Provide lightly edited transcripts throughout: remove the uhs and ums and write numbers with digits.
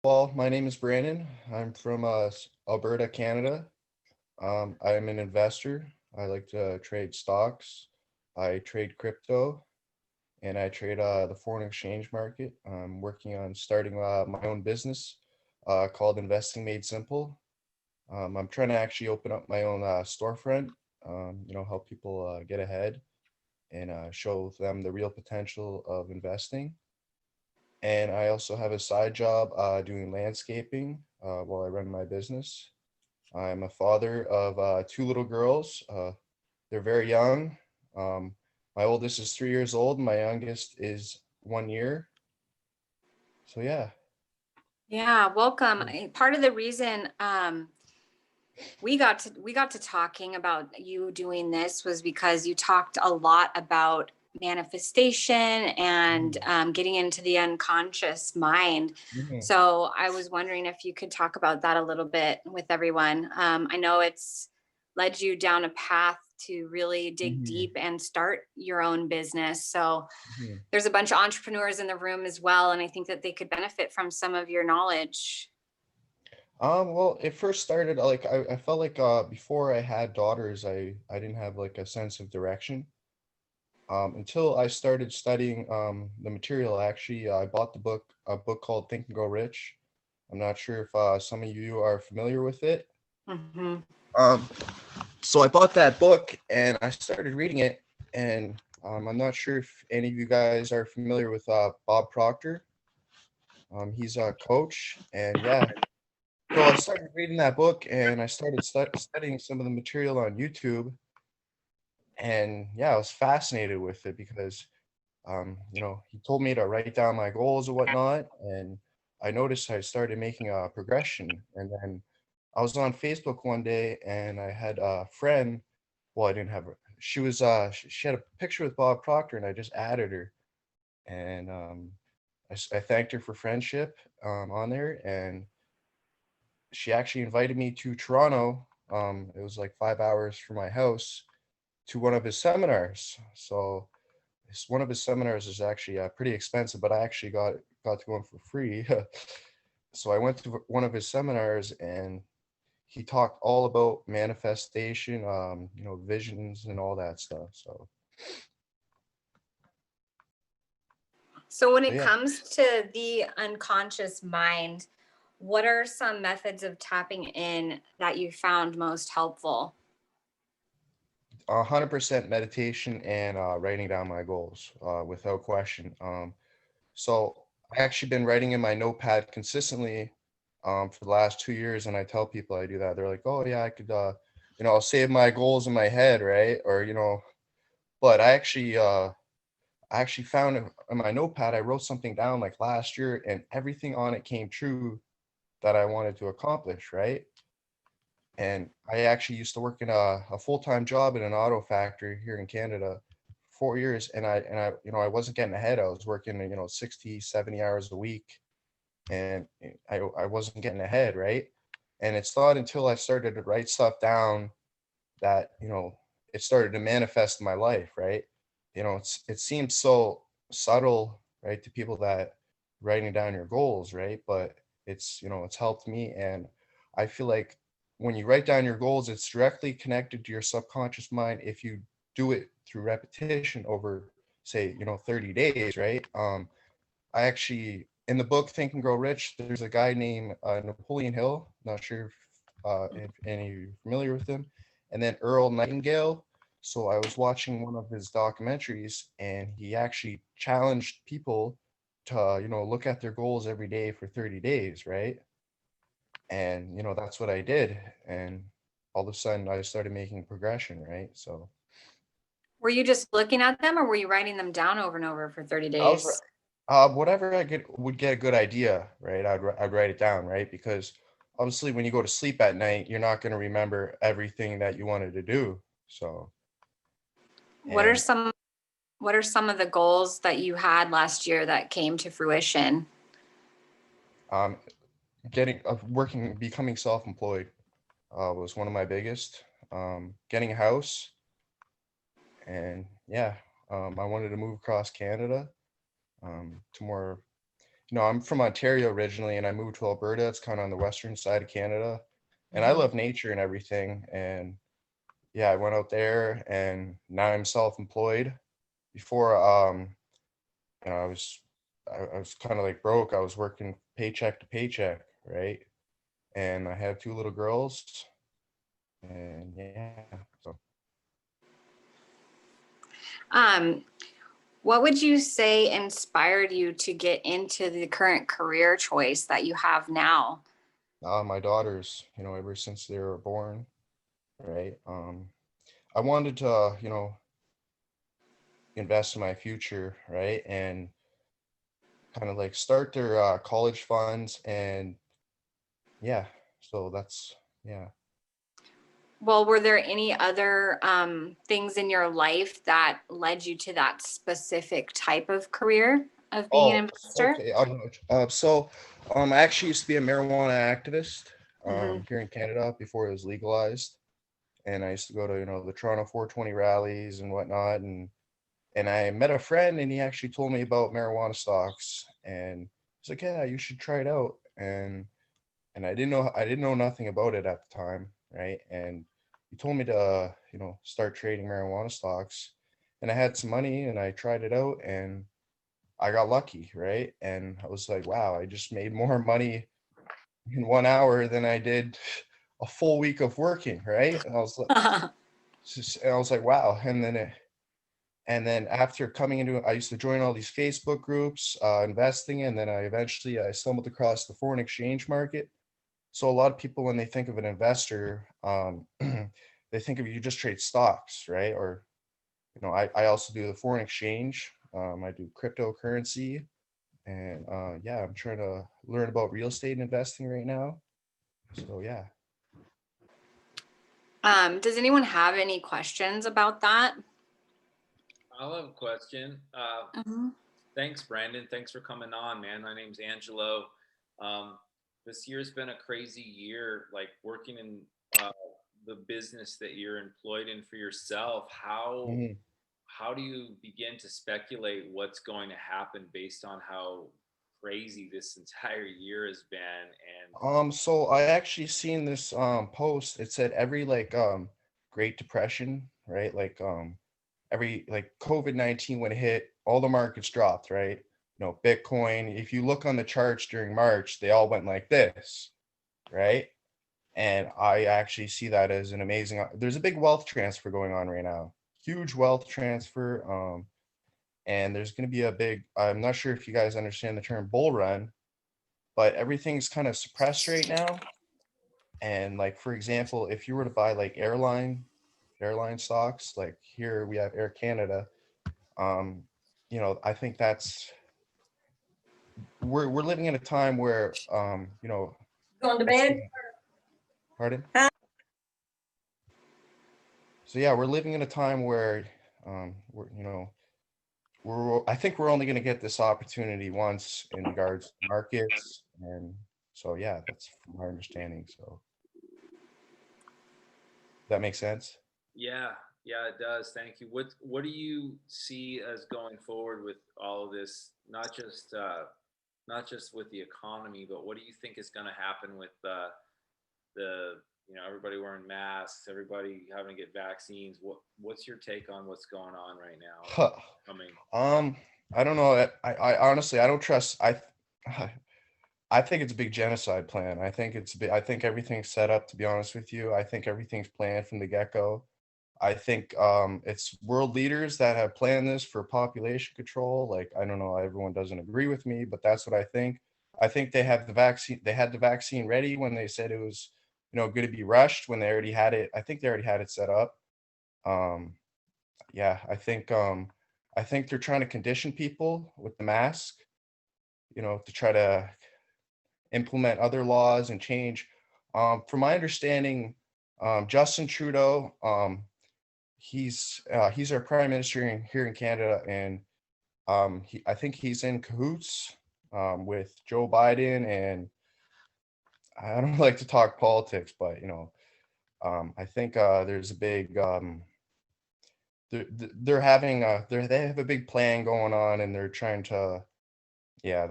Well, my name is Brandon. I'm from Alberta, Canada. I am an investor. I like to trade stocks. I trade crypto and I trade the foreign exchange market. I'm working on starting my own business called Investing Made Simple. I'm trying to actually open up my own storefront, help people get ahead and show them the real potential of investing. And I also have a side job doing landscaping while I run my business. I'm a father of two little girls. They're very young. Um, my oldest is 3 years old. And my youngest is 1 year. So yeah. Yeah, welcome. Part of the reason we got to talking about you doing this was because you talked a lot about manifestation and Mhm. getting into the unconscious mind. Mhm. So I was wondering if you could talk about that a little bit with everyone. I know it's led you down a path to really dig Mhm. deep and start your own business. So Mhm. there's a bunch of entrepreneurs in the room as well, and I think that they could benefit from some of your knowledge. Well, it first started like I felt like before I had daughters, I didn't have like a sense of direction. Until I started studying the material. Actually, I bought a book called Think and Grow Rich. I'm not sure if some of you are familiar with it. Hmm. Um, so I bought that book and I started reading it, and I'm not sure if any of you guys are familiar with Bob Proctor. He's a coach, and yeah. So I started reading that book, and I started studying some of the material on YouTube, and yeah, I was fascinated with it because he told me to write down my goals and whatnot, and I noticed I started making a progression. And then I was on Facebook one day, and I had a friend. Well, I didn't have her. She was she had a picture with Bob Proctor, and I just added her, and I thanked her for friendship on there, and she actually invited me to Toronto. It was like 5 hours from my house to one of his seminars. So one of his seminars is actually pretty expensive, but I actually got to go in for free. So I went to one of his seminars, and he talked all about manifestation, visions and all that stuff. So, when So it yeah, comes to the unconscious mind, what are some methods of tapping in that you found most helpful? 100% meditation and writing down my goals without question. So I actually been writing in my notepad consistently for the last 2 years, and I tell people I do that. They're like, "Oh yeah, I could, I'll save my goals in my head, right?" Or but I actually found in my notepad I wrote something down like last year, and everything on it came true that I wanted to accomplish, right? And I actually used to work in a full-time job in an auto factory here in Canada 4 years, and I wasn't getting ahead. I was working 60, 70 hours a week, and I wasn't getting ahead, right? And it's not until I started to write stuff down that it started to manifest in my life, right? It seems so subtle, right, to people that writing down your goals, right? But it's helped me, and I feel like when you write down your goals, it's directly connected to your subconscious mind if you do it through repetition over, say, 30 days, right? I actually, in the book Think and Grow Rich, there's a guy named Napoleon Hill. Not sure if any of you are familiar with him, and then Earl Nightingale. So I was watching one of his documentaries, and he actually challenged people to look at their goals every day for 30 days, right? And that's what I did, and all of a sudden I started making progression, right? So Were you just looking at them or were you writing them down over and over for 30 I was days? whatever I would get a good idea, right? I'd write it down, right? Because obviously, when you go to sleep at night, you're not going to remember everything that you wanted to do. So, What are and some what are some of the goals that you had last year that came to fruition? um, working, becoming self-employed was one of my biggest. Getting a house, and yeah, I wanted to move across Canada to more. I'm from Ontario originally, and I moved to Alberta. It's kind of on the western side of Canada, and I Mhm. love nature and everything. And yeah, I went out there, and now I'm self-employed. Before, I was, I was kind of like broke. I was working paycheck to paycheck, right? And I have two little girls, and yeah, so. Um, what would you say inspired you to get into the current career choice that you have now? My daughters, ever since they were born, right? I wanted to, invest in my future, right? And kind of like start their college funds. And yeah, so that's, yeah. Well, were there any other things in your life that led you to that specific type of career of being an Oh, investor? okay. I actually used to be a marijuana activist Hmm. here in Canada before it was legalized. And I used to go to, the Toronto 420 rallies and whatnot. And I met a friend, and he actually told me about marijuana stocks, and he's like, yeah, you should try it out. And I didn't know nothing about it at the time, right? And he told me to, start trading marijuana stocks. And I had some money, and I tried it out, and I got lucky, right? And I was like, wow, I just made more money in 1 hour than I did a full week of working, right? And I was like, wow. And then after coming into it, I used to join all these Facebook groups, investing, and then I stumbled across the foreign exchange market. So a lot of people, when they think of an investor, they think of you just trade stocks, right? Or, I also do the foreign exchange. I do cryptocurrency, and yeah, I'm trying to learn about real estate investing right now. So yeah. Does anyone have any questions about that? I'll have a question. Mhm. Thanks, Brandon. Thanks for coming on, man. My name's Angelo. Um, this year's been a crazy year, like working in uh, the business that you're employed in for yourself. Mhm. How do you begin to speculate what's going to happen based on how crazy this entire year has been? And So I actually seen this post. It said every like Great Depression, right? Like every like COVID-19 when it hit, all the markets dropped, right? Bitcoin, if you look on the charts during March, they all went like this, right? And I actually see that as an amazing there's a big wealth transfer going on right now. Huge wealth transfer. And there's going to be a big, I'm not sure if you guys understand the term bull run, but everything's kind of suppressed right now. And like for example, if you were to buy like airline stocks, like here we have Air Canada, um, I think that's we're living in a time where Going to excuse bed? me, pardon. So yeah, we're living in a time where I think we're only going to get this opportunity once in regards to markets. And so yeah, that's from my understanding. So that makes sense. yeah, yeah, it does. Thank you. What do you see as going forward with all of this? Not just with the economy, but what do you think is going to happen with the everybody wearing masks, everybody having to get vaccines? What's your take on what's going on right now and Huh. coming? Um, I don't know. I honestly, I don't trust. I think it's a big genocide plan. I think everything's set up, to be honest with you. I think everything's planned from the get-go. I think it's world leaders that have planned this for population control. Like, I don't know, everyone doesn't agree with me, but that's what I think. I think they had the vaccine ready when they said it was, going to be rushed when they already had it. I think they already had it set up. Um, yeah, I think they're trying to condition people with the mask, to try to implement other laws and change. From my understanding, Justin Trudeau, he's our prime minister here in Canada, and I think he's in cahoots with Joe Biden. And I don't like to talk politics, but I think there's a big they're having they have a big plan going on, and they're trying to, yeah,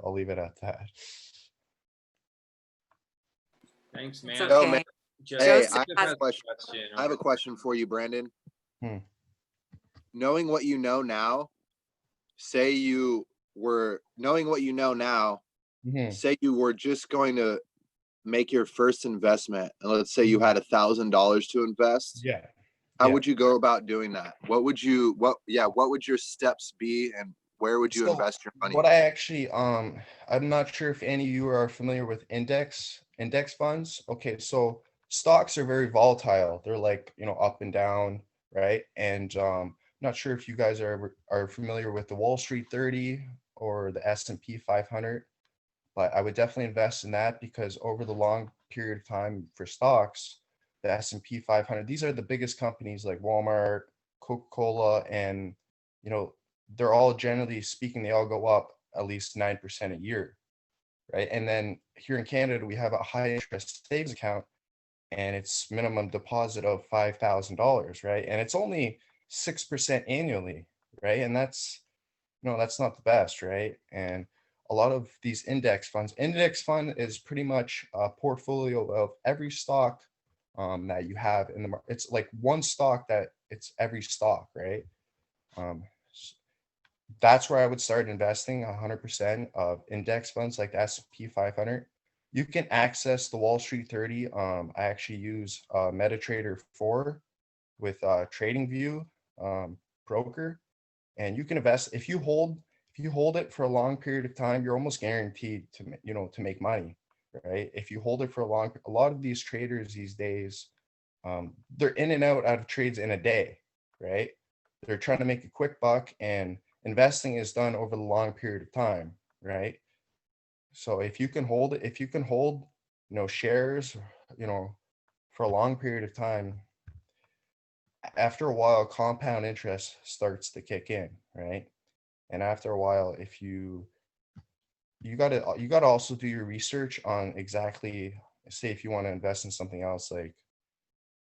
I'll leave it at that. Thanks, It's man. No, okay. man. Just Hey, Joseph I has- have a question. I have a question for you, Brandon. Knowing what you know now, say you were knowing what you know now, Mhm. say you were just going to make your first investment, and let's say you had $1,000 to invest. Yeah. How Yeah. would you go about doing that? What would your steps be, and where would you So invest your money? what I actually, I'm not sure if any of you are familiar with index funds. Okay, so stocks are very volatile. They're like, up and down, right? And not sure if you guys are familiar with the Wall Street 30 or the S&P 500, but I would definitely invest in that because over the long period of time for stocks, the S&P 500, these are the biggest companies like Walmart, Coca-Cola, and they're all, generally speaking, they all go up at least 9% a year, right? And then here in Canada, we have a high interest savings account, and it's minimum deposit of $5,000, right? And it's only 6% annually, right? And that's not the best, right? And a lot of these index fund is pretty much a portfolio of every stock that you have in the market. It's like one stock that it's every stock, right? That's where I would start investing 100% of index funds like the S&P 500. You can access the Wall Street 30. I actually use MetaTrader 4 with TradingView broker, and you can invest if you hold it for a long period of time. You're almost guaranteed to make money, right? If you hold it for a lot of these traders these days, they're in and out of trades in a day, right? They're trying to make a quick buck, and investing is done over the long period of time, right? So if you can hold shares, for a long period of time, after a while, compound interest starts to kick in, right? And after a while, if you gotta also do your research on exactly, say if you want to invest in something else like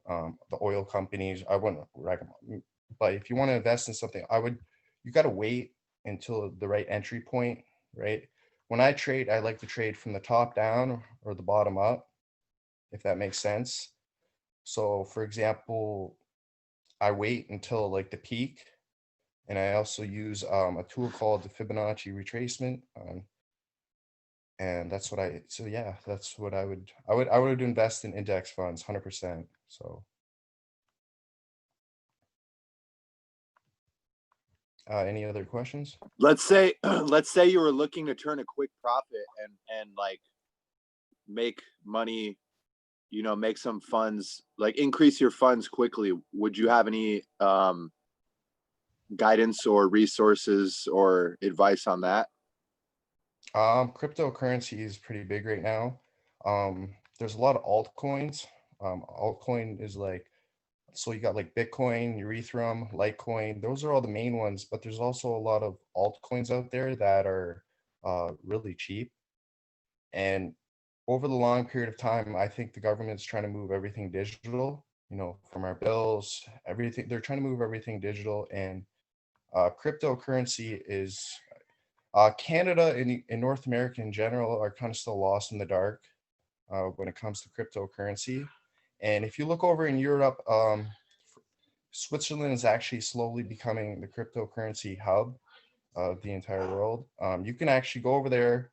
the oil companies, I wouldn't recommend. But if you want to invest in something, you got to wait until the right entry point, right? When I trade, I like to trade from the top down or the bottom up, if that makes sense. So for example, I wait until like the peak, and I also use a tool called the Fibonacci retracement. And that's what I would invest in index funds 100%. So any other questions? Let's say you were looking to turn a quick profit and like make money, make some funds, like increase your funds quickly. Would you have any guidance or resources or advice on that? Cryptocurrency is pretty big right now. There's a lot of altcoins. Altcoin is like, so you got like Bitcoin, Ethereum, Litecoin. Those are all the main ones, but there's also a lot of altcoins out there that are really cheap. And over the long period of time, I think the government's trying to move everything digital, from our bills, everything. They're trying to move everything digital, and cryptocurrency is Canada and North America in general are kind of still lost in the dark when it comes to cryptocurrency. And if you look over in Europe, Switzerland is actually slowly becoming the cryptocurrency hub of the entire world. You can actually go over there.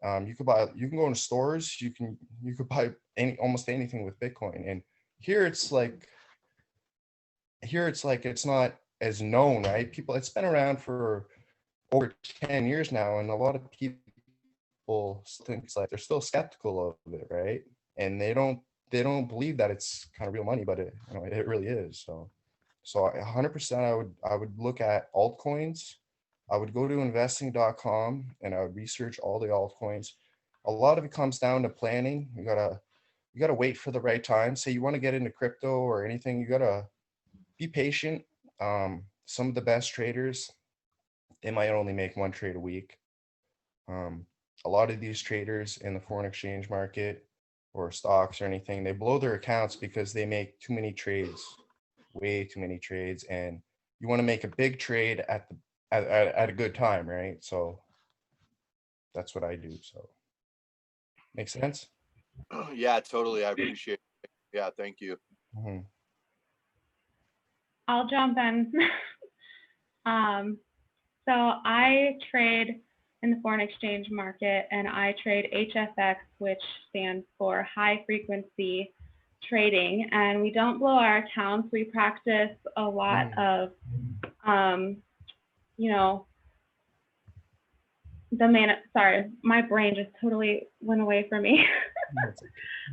You can go into stores. You could buy almost anything with Bitcoin. And here it's like it's not as known, right? It's been around for over 10 years now, and a lot of people think it's like they're still skeptical of it, right? And they don't believe that it's kind of real money, but it really is. So 100% I would look at altcoins. I would go to investing.com and I would research all the altcoins. A lot of it comes down to planning. You gotta wait for the right time. Say you want to get into crypto or anything, you gotta be patient. Some of the best traders, they might only make one trade a week. A lot of these traders in the foreign exchange market or stocks or anything, they blow their accounts because they make too many trades, way too many trades, and you want to make a big trade at a good time, right? So that's what I do. So make sense? Yeah, totally. I appreciate it. Yeah, thank you. Mhm. I'll jump in. So I trade in the foreign exchange market, and I trade HFX, which stands for high frequency trading. And we don't blow our accounts. We practice a lot of, you know, sorry, my brain just totally went away from me.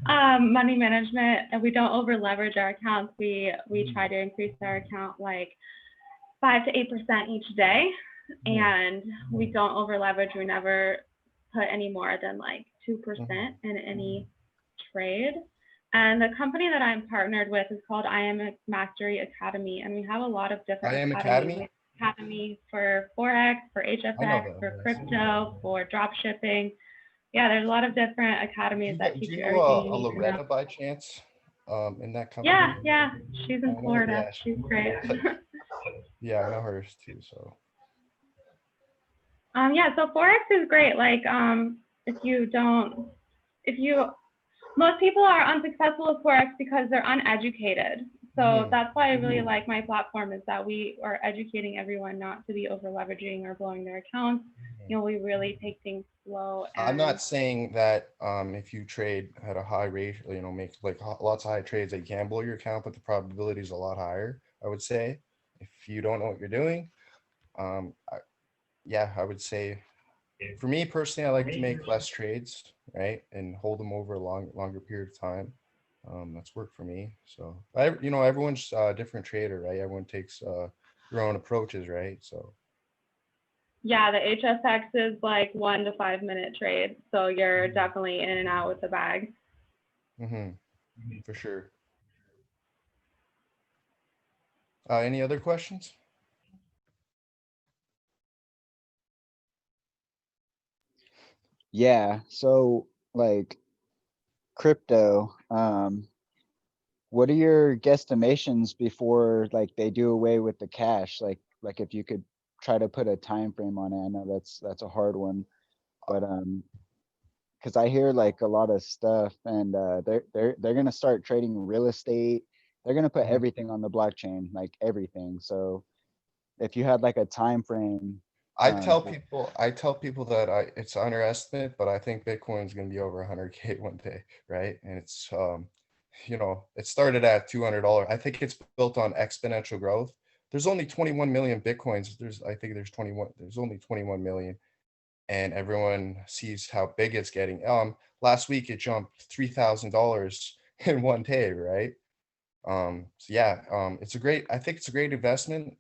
Money management, and we don't over leverage our accounts. We try to increase our account like 5 to 8% each day, and we don't over leverage. We never put any more than like 2% in any trade. And the company that I'm partnered with is called IM Mastery Academy, and we have a lot of different IM Academy? Academy for Forex, for HFX, for crypto, for drop shipping. Yeah, there's a lot of different academies that Do teach you you know everything you need to Loretta know. by chance? In that company? Yeah, she's I in know, Florida. yeah, She's great. yeah, I know her too. So Yeah, so Forex is great. Like, most people are unsuccessful with Forex because they're uneducated. So that's why I really like my platform, is that we are educating everyone not to be over leveraging or blowing their accounts. You know, we really take things slow. And I'm not saying that if you trade at a high rate, you know, make like lots of high trades, that you can blow your account, but the probability is a lot higher, I would say, if you don't know what you're doing. Yeah, I would say for me personally, I like to make less trades, right, and hold them over a longer period of time. That's worked for me. So you know, everyone's a different trader, right? Everyone takes their own approaches, right? So yeah, the HFX is like 1 to 5 minute trade. So you're definitely in and out with the bag. for sure. Any other questions? Yeah. So like crypto, what are your guesstimations before like they do away with the cash? Like if you could try to put a time frame on it. I know that's a hard one, but because I hear like a lot of stuff, and they're gonna start trading real estate. They're gonna put everything on the blockchain, like everything. So if you had like a time frame, I tell people that it's underestimate, but I think Bitcoin's going to be over 100K one day, right? And it's you know, it started at $200. I think it's built on exponential growth. There's only 21 million Bitcoins. I think there's only 21 million, and everyone sees how big it's getting. Last week it jumped $3,000 in one day, right? So yeah, I think it's a great investment.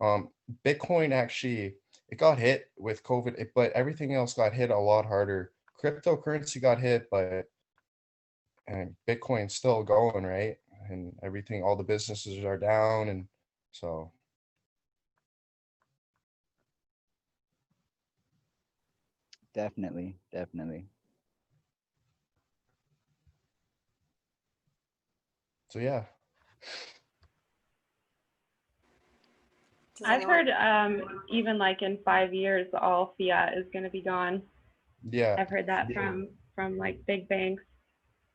Bitcoin actually, it got hit with COVID, but everything else got hit a lot harder. Cryptocurrency got hit, but and Bitcoin's still going, right? And everything, all the businesses are down, and so definitely. yeah. Does I've anyone- heard even like in 5 years, all fiat is going to be gone. Yeah, I've heard that from like big banks.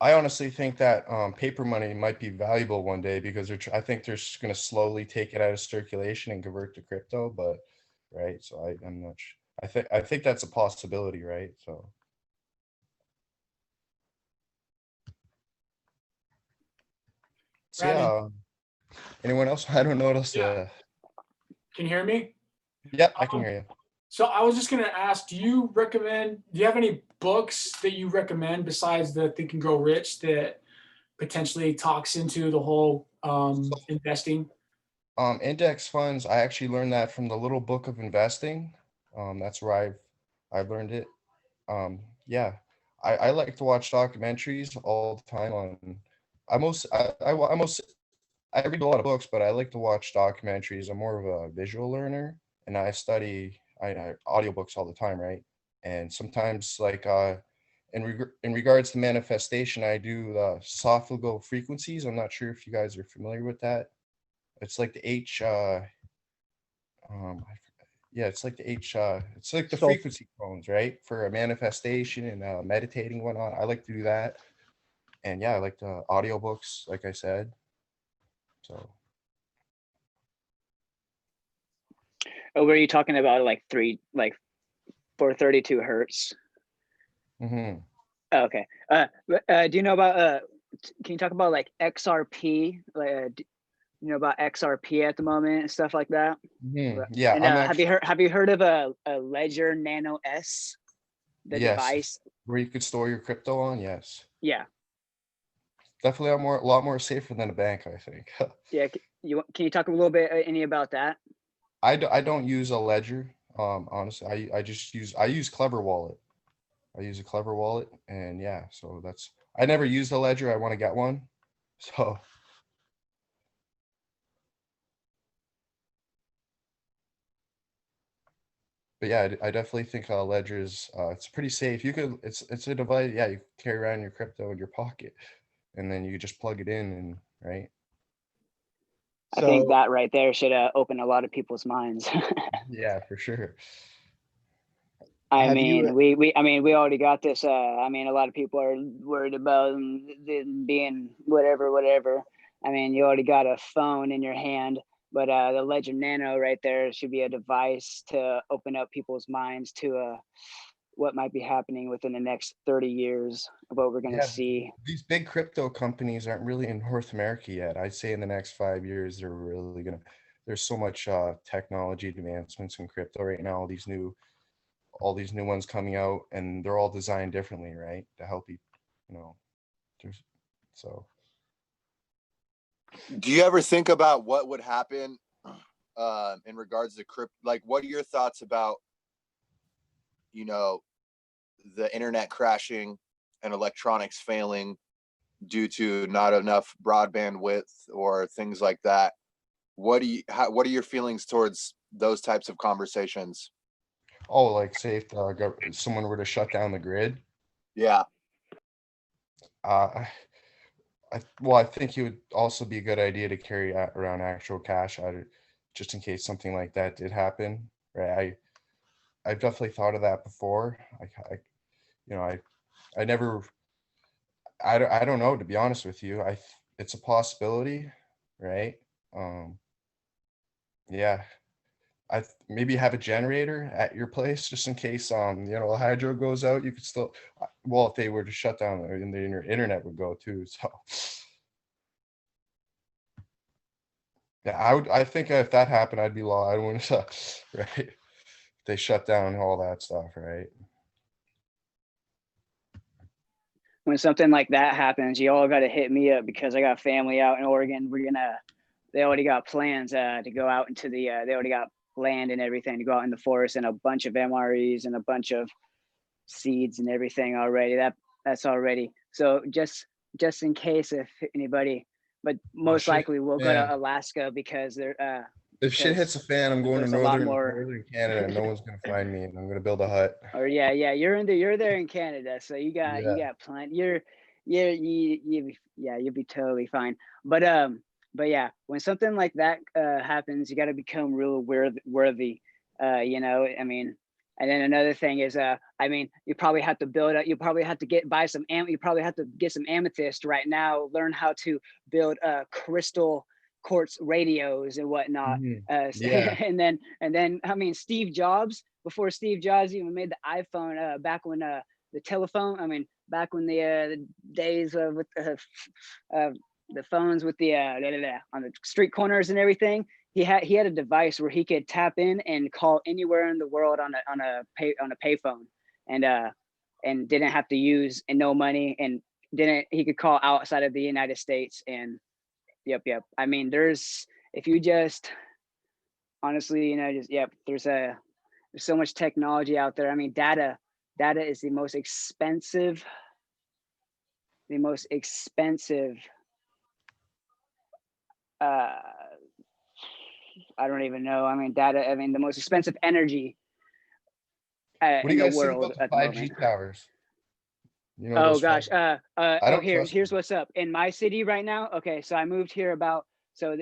I honestly think that paper money might be valuable one day, because I think they're just going to slowly take it out of circulation and convert to crypto. But right, so I'm not sure. I think that's a possibility, right? So Brandon, yeah. Anyone else? I don't know what else. Yeah. Can you hear me? Yeah, I can hear you. So I was just going to ask, do you have any books that you recommend besides the Think and Grow Rich that potentially talks into the whole investing? Index funds, I actually learned that from the Little Book of Investing. That's where I've learned it. Yeah, I like to watch documentaries all the time on. I read a lot of books, but I like to watch documentaries. I'm more of a visual learner, and I audiobooks all the time, right? And sometimes like in regards to manifestation, I do the esophageal frequencies. I'm not sure if you guys are familiar with that. It's like the H Yeah, it's like the it's like the So- frequency tones, right? For a manifestation and meditating and whatnot. I like to do that. And yeah, I like the audiobooks, like I said. So Oh, were you talking about like 432 hertz? mhm. Oh, okay. Do you know about can you talk about like XRP? You know about XRP at the moment and stuff like that? Yeah, And I'm have you heard of a Ledger Nano S, the yes, device? where you could store your crypto on. Yes, Yeah. definitely a lot more safer than a bank, I think. Yeah. Can you talk a little bit any about that? I don't use a ledger. Honestly, I use Clever Wallet. I use a Clever Wallet, and yeah, so I never used a ledger. I want to get one. So but yeah, I definitely think ledger is it's pretty safe. It's a device. Yeah, you carry around your crypto in your pocket, and then you just plug it in, and right. I think So that right there should open a lot of people's minds. Yeah, for sure. I Have you- mean, we already got this. I mean, a lot of people are worried about them being whatever. I mean, you already got a phone in your hand, but the Ledger Nano right there should be a device to open up people's minds to what might be happening within the next 30 years of what we're going to Yeah, see. these big crypto companies aren't really in North America yet. I'd say in the next 5 years, they're really gonna. There's so much technology advancements in crypto right now. All these new ones coming out, and they're all designed differently, right, to help you, you know. So Do you ever think about what would happen in regards to crypto? Like, what are your thoughts about, you know, the internet crashing and electronics failing due to not enough broadband width or things like that? What are your feelings towards those types of conversations? oh, like say if someone were to shut down the grid, Yeah. uh, I think it would also be a good idea to carry around actual cash just in case something like that did happen, right? I've definitely thought of that before. You know, I never, I don't know, to be honest with you. It's a possibility, right? Yeah, maybe have a generator at your place just in case, a hydro goes out. You could still, well, if they were to shut down, and the internet would go too. So yeah, I think if that happened, I'd be I wouldn't, right? They shut down all that stuff, right? When something like that happens, you all got to hit me up because I got family out in Oregon. They already got plans to go out into they already got land and everything to go out in the forest and a bunch of MREs and a bunch of seeds and everything already. That's already. So just in case if anybody, but most likely we'll go to Alaska because they're if shit hits the fan, I'm going to there's a lot more- northern Canada, and no one's gonna find me, and I'm gonna build a hut. or yeah, you're there in Canada, so you got plenty. You'll be totally fine. But yeah, when something like that happens, you got to become real worthy. I mean, and then another thing is, I mean, you probably have to build up. You probably have to you probably have to get some amethyst right now. Learn how to build crystal quartz radios and whatnot. Yeah. and then I mean, before Steve Jobs even made the iPhone, back when the telephone, I mean, back when the days with the phones with the on the street corners and everything, he had a device where he could tap in and call anywhere in the world on a payphone, and didn't have to use and no money, and he could call outside of the United States. And Yep. I mean, if you just honestly, there's so much technology out there. I mean, data is the most expensive. I don't even know. I mean, data. I mean, the most expensive energy What do in you the guys think world about the at the 5G moment. towers? Oh those gosh. Here's trust what's up in my city right now. Okay, so I moved here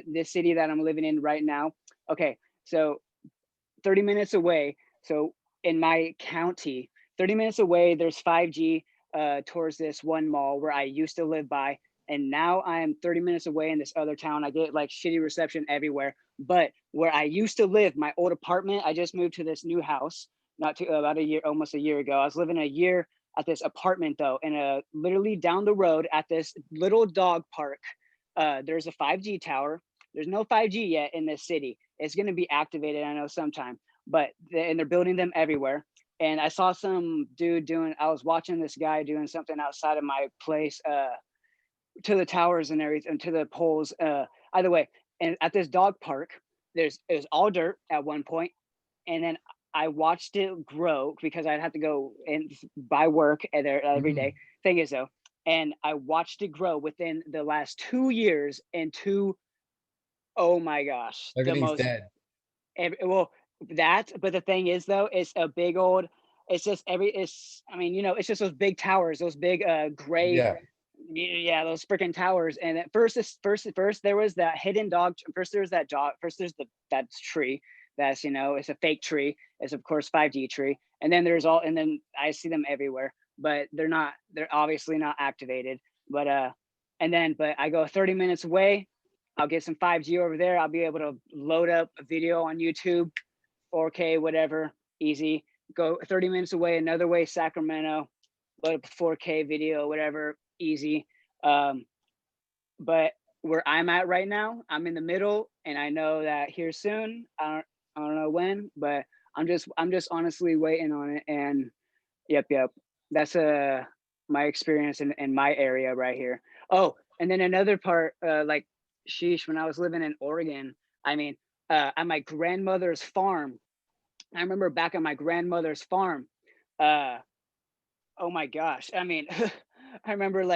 this city that I'm living in right now. Okay, so 30 minutes away. So in my county, 30 minutes away, there's 5G towards this one mall where I used to live by. And now I am 30 minutes away in this other town. I get like shitty reception everywhere. But where I used to live, my old apartment, I just moved to this new house about a year, almost a year ago. I was living a year at this apartment though, and literally down the road at this little dog park, there's a 5G tower. There's no 5G yet in this city. It's going to be activated, I know, sometime, and they're building them everywhere. And I saw some dude I was watching this guy doing something outside of my place, to the towers and everything, to the poles. Either way, and at this dog park, it was all dirt at one point, and then I watched it grow because I'd have to go and buy work there every day. Thing is though, and I watched it grow within the last 2 years into, oh my gosh, Everything's dead. But the thing is though, it's a big old, it's just it's just those big towers, those big gray, those freaking towers. And at first there was that hidden dog. First there's that that tree that's, it's a fake tree. It's of course 5G tree. And then and then I see them everywhere, but they're obviously not activated. But but I go 30 minutes away, I'll get some 5G over there. I'll be able to load up a video on YouTube, 4K, whatever, easy. Go 30 minutes away, another way, Sacramento, load up a 4K video, whatever, easy. But where I'm at right now, I'm in the middle, and I know that here soon, I don't know when, but I'm just honestly waiting on it. And yep, that's my experience in my area right here. Oh, and then another part, like, sheesh, when I was living in Oregon, at my grandmother's farm, I remember back at my grandmother's farm, oh my gosh, I remember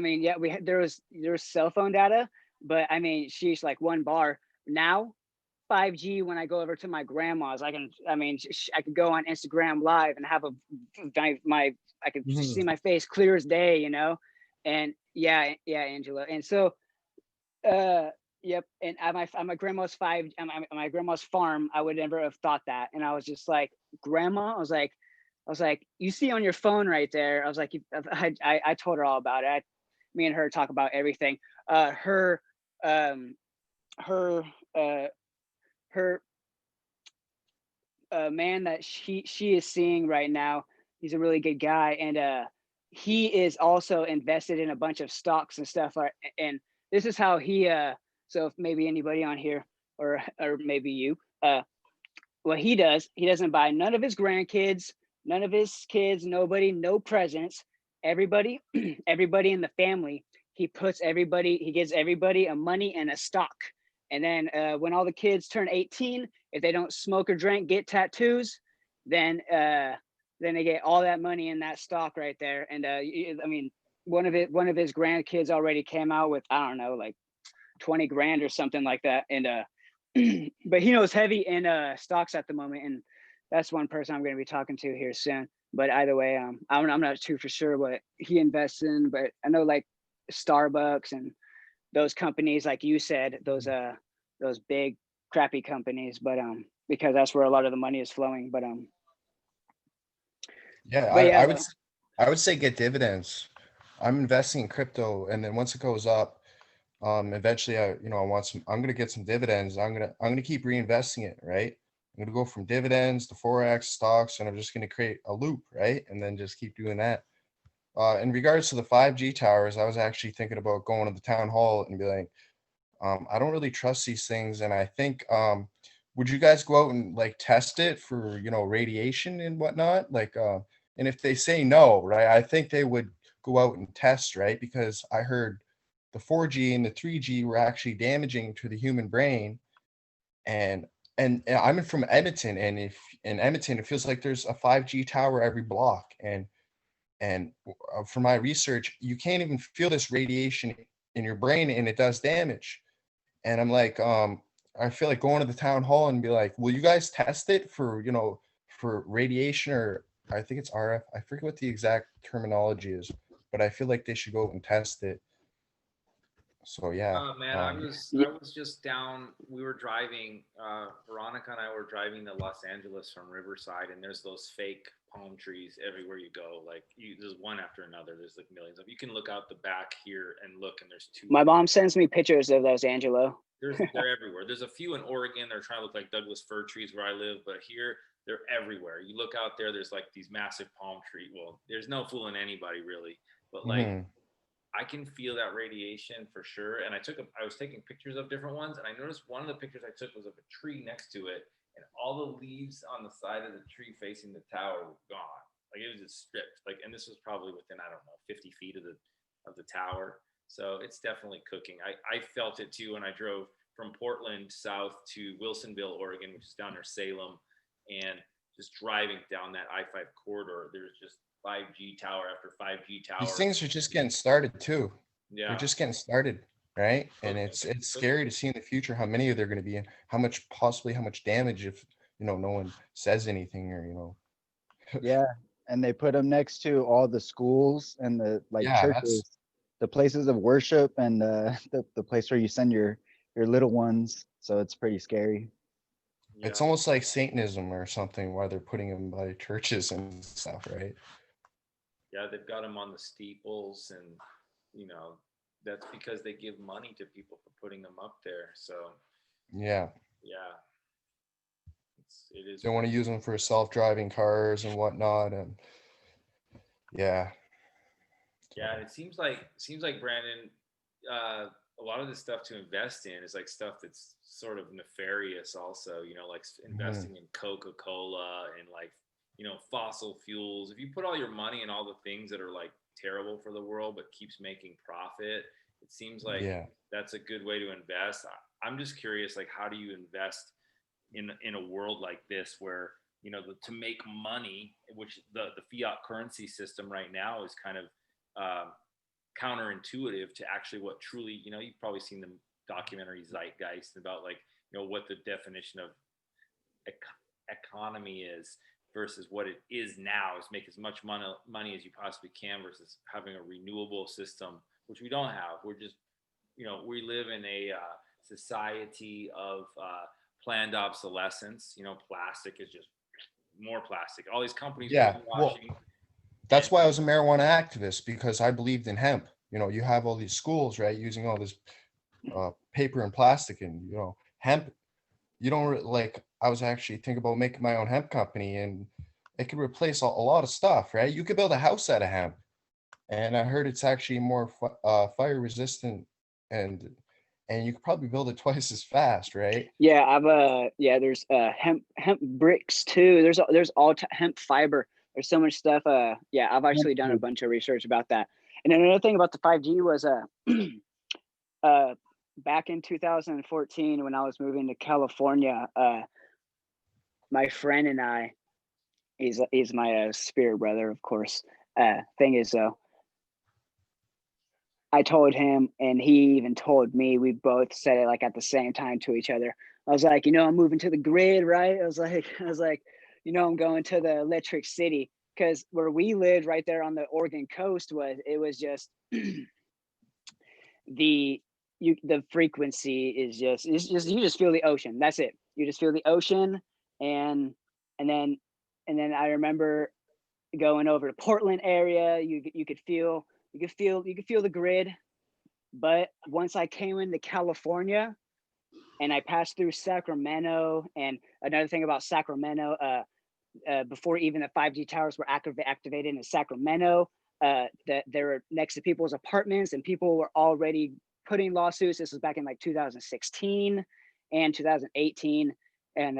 there was cell phone data, but sheesh, like 1 bar. Now 5G, when I go over to my grandma's, I could go on Instagram live and have I could see my face clear as day, and yeah, Angelo. And so yep. And at my grandma's my grandma's farm, I would never have thought that. And I was just like, Grandma, I was like, you see on your phone right there. I was like, I told her all about it. Me and her talk about everything. Her man that she is seeing right now, he's a really good guy, and he is also invested in a bunch of stocks and stuff. And this is how he so if maybe anybody on here, or maybe you, what he does, he doesn't buy none of his grandkids, none of his kids, nobody, no presents. Everybody in the family, he gives everybody a money and a stock. And then when all the kids turn 18, if they don't smoke or drink, get tattoos, then they get all that money in that stock right there. And one of his grandkids already came out with, I don't know, like 20 grand or something like that. And but he knows heavy in stocks at the moment, and that's one person I'm going to be talking to here soon. But either way, I'm not too for sure what he invests in, but I know like Starbucks and those companies, like you said, those big crappy companies, but because that's where a lot of the money is flowing. But I would say get dividends. I'm investing in crypto, and then once it goes up, eventually I'm going to get some dividends. I'm going to keep reinvesting it, right? I'm going to go from dividends to Forex stocks, and I'm just going to create a loop, right? And then just keep doing that. In regards to the 5G towers, I was actually thinking about going to the town hall and be like, I don't really trust these things. And I think, would you guys go out and like test it for, radiation and whatnot? Like, and if they say no, right, I think they would go out and test, right? Because I heard the 4G and the 3G were actually damaging to the human brain. And I'm from Edmonton, and if in Edmonton, it feels like there's a 5G tower every block. And from my research, you can't even feel this radiation in your brain, and it does damage. And I'm like, I feel like going to the town hall and be like, will you guys test it for, for radiation, or I think it's RF. I forget what the exact terminology is, but I feel like they should go and test it. So yeah. Oh man, I was just down. We were driving. Veronica and I were driving to Los Angeles from Riverside, and there's those fake palm trees everywhere you go. Like there's one after another. There's like millions of. You can look out the back here and look, and there's two. My mom sends me pictures of those, Angelo. They're everywhere. There's a few in Oregon. They're trying to look like Douglas fir trees where I live, but here they're everywhere. You look out there. There's like these massive palm tree. Well, there's no fooling anybody really, but like. I can feel that radiation for sure. And I was taking pictures of different ones, and I noticed one of the pictures I took was of a tree next to it, and all the leaves on the side of the tree facing the tower were gone. Like it was just stripped. Like, and this was probably within, I don't know, 50 feet of the tower. So it's definitely cooking. I felt it too when I drove from Portland south to Wilsonville, Oregon, which is down near Salem, and just driving down that I-5 corridor, there's just 5G tower after 5G tower. These things are just getting started too. Yeah. They're just getting started, right? And it's scary to see in the future how many of they're going to be and how much damage if no one says anything or Yeah, and they put them next to all the schools and the churches, the places of worship, and the place where you send your little ones. So it's pretty scary. Yeah. It's almost like Satanism or something, why they're putting them by churches and stuff, right? Yeah, they've got them on the steeples, and that's because they give money to people for putting them up there. So yeah, it is. They want to use them for self-driving cars and whatnot, and yeah. It seems like Brandon, a lot of the stuff to invest in is like stuff that's sort of nefarious also, like investing in Coca-Cola and like fossil fuels. If you put all your money in all the things that are like terrible for the world but keeps making profit, it seems like that's a good way to invest. I'm just curious, like, how do you invest in a world like this where to make money, which the fiat currency system right now is kind of counterintuitive to actually what truly, you've probably seen the documentary Zeitgeist about like what the definition of economy is versus what it is now, is make as much money as you possibly can versus having a renewable system, which we don't have. We're just, we live in a society of planned obsolescence. Plastic is just more plastic. All these companies that's why I was a marijuana activist, because I believed in hemp. You have all these schools, right, using all this paper and plastic, and hemp. You don't I was actually thinking about making my own hemp company, and it could replace a lot of stuff, right? You could build a house out of hemp, and I heard it's actually more fire resistant, and you could probably build it twice as fast, right? Yeah, there's hemp bricks too. There's hemp fiber. There's so much stuff. I've actually done a bunch of research about that. And another thing about the 5G was back in 2014 when I was moving to California, my friend and I, he's my spirit brother, of course. Thing is though, I told him, and he even told me, we both said it like at the same time to each other. I was like, I'm moving to the grid, right? I was like, I'm going to the electric city, because where we lived right there on the Oregon coast was just the frequency is just you just feel the ocean. That's it. You just feel the ocean, and then I remember going over to Portland area. You could feel the grid. But once I came into California and I passed through Sacramento, and another thing about Sacramento, before even the 5G towers were activated in Sacramento, that they were next to people's apartments, and people were already putting lawsuits. This was back in like 2016 and 2018, and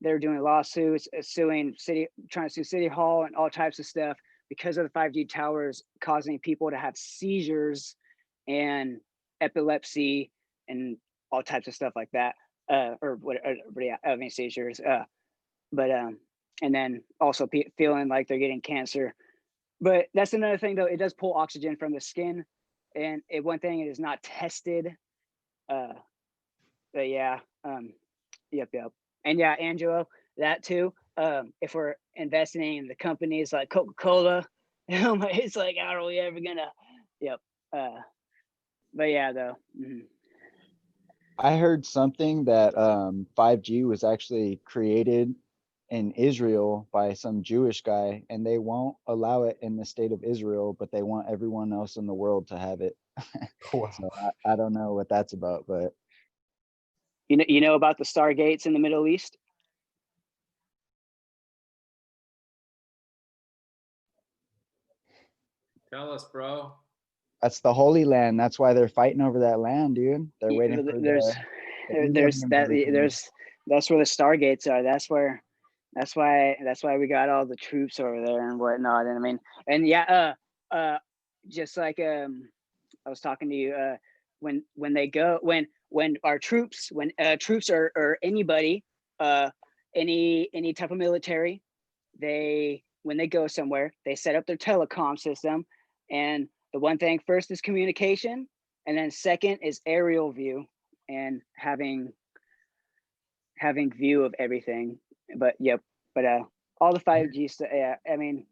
they were doing lawsuits, trying to sue City Hall and all types of stuff because of the 5G towers causing people to have seizures and epilepsy and all types of stuff like that, seizures. And then also feeling like they're getting cancer. But that's another thing, though. It does pull oxygen from the skin, and one thing, it is not tested. But yeah, yep. And yeah, Angelo, that too. If we're investing in the companies like Coca-Cola, it's like, how are we ever gonna? Yep. But yeah, though. Mhm. I heard something that 5G was actually created in Israel by some Jewish guy, and they won't allow it in the state of Israel, but they want everyone else in the world to have it. Wow. So I don't know what that's about, but You know about the Stargates in the Middle East? Tell us, bro. that's the Holy Land. That's why they're fighting over that land, dude. They're waiting for There's the Edom and everything. that's where the Stargates are. That's why we got all the troops over there and whatnot. And I mean, and yeah, just like I was talking to you, when they go, when our troops, when troops or anybody, any type of military, when they go somewhere, they set up their telecom system, and the one thing first is communication, and then second is aerial view and having view of everything. But yep, but all the 5G stuff, yeah, I mean,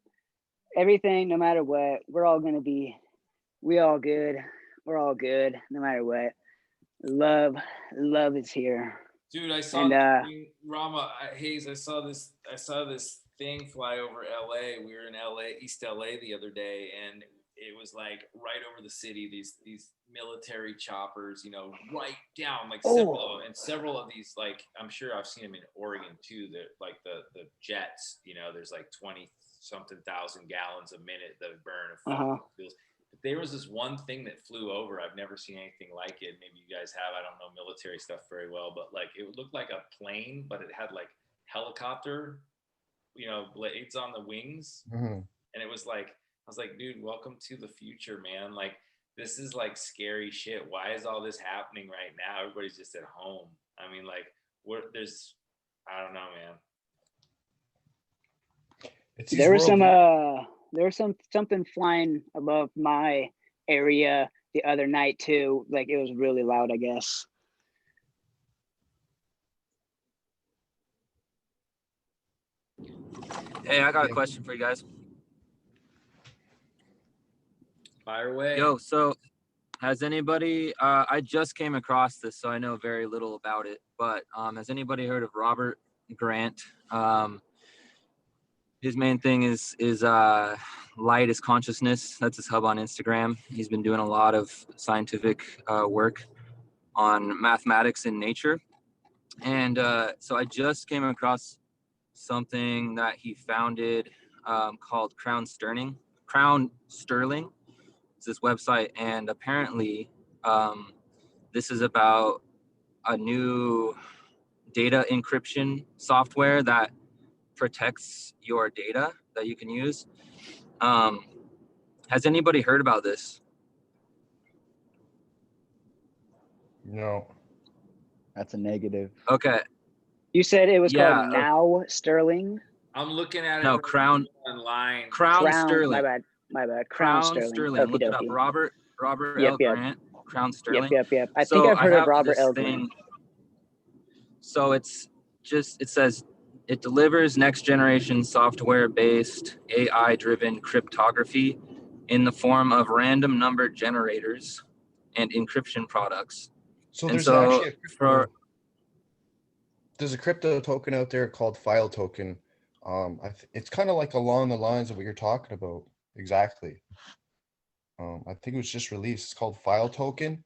everything, no matter what, we all good. We're all good, no matter what. Love is here. Dude, I saw And this thing, Hayes, I saw this thing fly over LA. We were in LA, East LA the other day, and it was like right over the city, these military choppers, you know, right down, like several of these, like, I'm sure I've seen them in Oregon too, that like the jets, you know, there's like 20 something thousand gallons a minute that burn of fuels. But there was this one thing that flew over. I've never seen anything like it. Maybe you guys have. I don't know military stuff very well, but like it looked like a plane, but it had like helicopter, you know, blades on the wings. Mhm. And it was like, I was like, dude, welcome to the future, man. Like, this is like scary shit. Why is all this happening right now? Everybody's just at home. I mean, like, I don't know, man. It's these There was world- something flying above my area the other night too. Like it was really loud, I guess. Hey, I got a question for you guys. Fire away. Yo, so has anybody, I just came across this, so I know very little about it, but has anybody heard of Robert Grant? His main thing is light is consciousness. That's his hub on Instagram. He's been doing a lot of scientific work on mathematics and nature. And so I just came across something that he founded called Crown Sterling. It's this website, and apparently this is about a new data encryption software that protects your data that you can use. Has anybody heard about this? No. that's a negative. Okay. You said it was Yeah, called Now Sterling. I'm looking at it No, right Crown now online. Crown Sterling. My bad. Crown Sterling. Sterling. Look it up. Okey-dokey. Robert Yep, L. yep. Grant. Crown Sterling. Yep. I So think I've heard of have Robert this L. thing. Grant. So it says it delivers next generation software based AI driven cryptography in the form of random number generators and encryption products. So And there's so actually there's a crypto token out there called File Token. It's kind of like along the lines of what you're talking about. Exactly. I think it was just released. It's called File Token.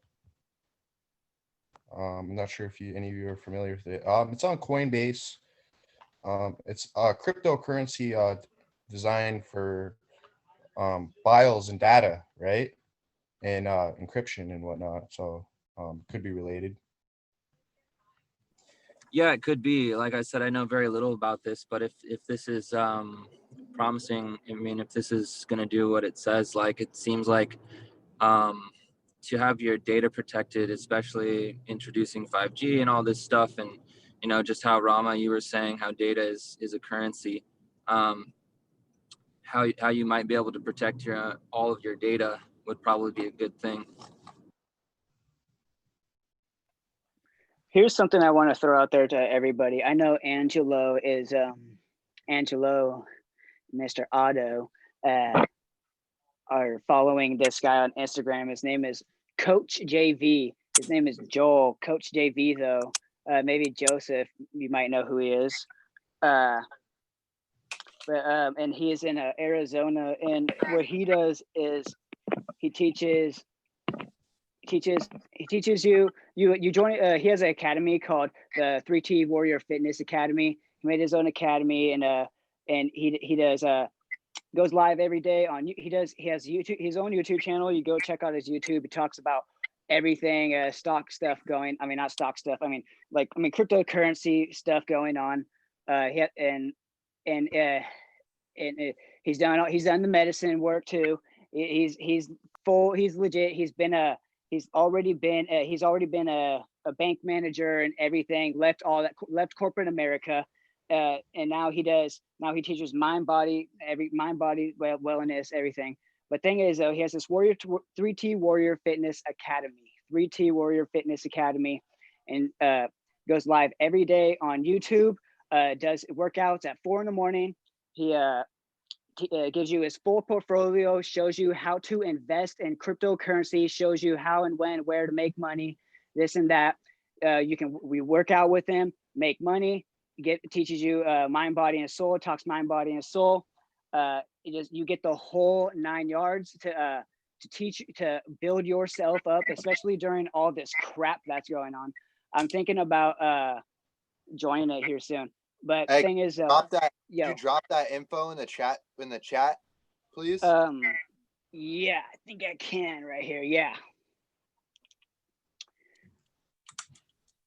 I'm not sure if any of you are familiar with it. It's on Coinbase. It's a cryptocurrency designed for files and data, right? And encryption and whatnot. So could be related. Yeah, it could be. Like I said, I know very little about this, but if this is promising, I mean, if this is going to do what it says, like it seems like to have your data protected, especially introducing 5G and all this stuff, and you know, just how Rama, you were saying how data is a currency, how you might be able to protect all of your data would probably be a good thing. Here's something I want to throw out there to everybody. I know Angelo is Angelo, Mr. Otto, are following this guy on Instagram. His name is Coach JV. His name is Joel. Coach JV though. Maybe Joseph. You might know who he is. And he is in Arizona. And what he does is he teaches you join. He has an academy called the 3T Warrior Fitness Academy. He made his own academy, and he does goes live every day on. He has YouTube, his own YouTube channel. You go check out his YouTube. He talks about everything, stock stuff going. I mean, not stock stuff. I mean, cryptocurrency stuff going on. He's done the medicine work too. He's full. He's legit. He's already been a bank manager and everything. Left corporate America. And now he teaches mind body wellness, everything. But thing is though, he has this 3T Warrior Fitness Academy, 3T Warrior Fitness Academy, and goes live every day on YouTube, does workouts at 4 a.m. He gives you his full portfolio, shows you how to invest in cryptocurrency, shows you how and when, where to make money, this and that. We work out with him, make money, teaches you mind, body, and soul, talks mind, body, and soul. You get the whole 9 yards to build yourself up, especially during all this crap that's going on. I'm thinking about joining it here soon. But Hey, thing is, drop that. yo, Could you drop that info in the chat? Please. yeah, I think I can right here. Yeah.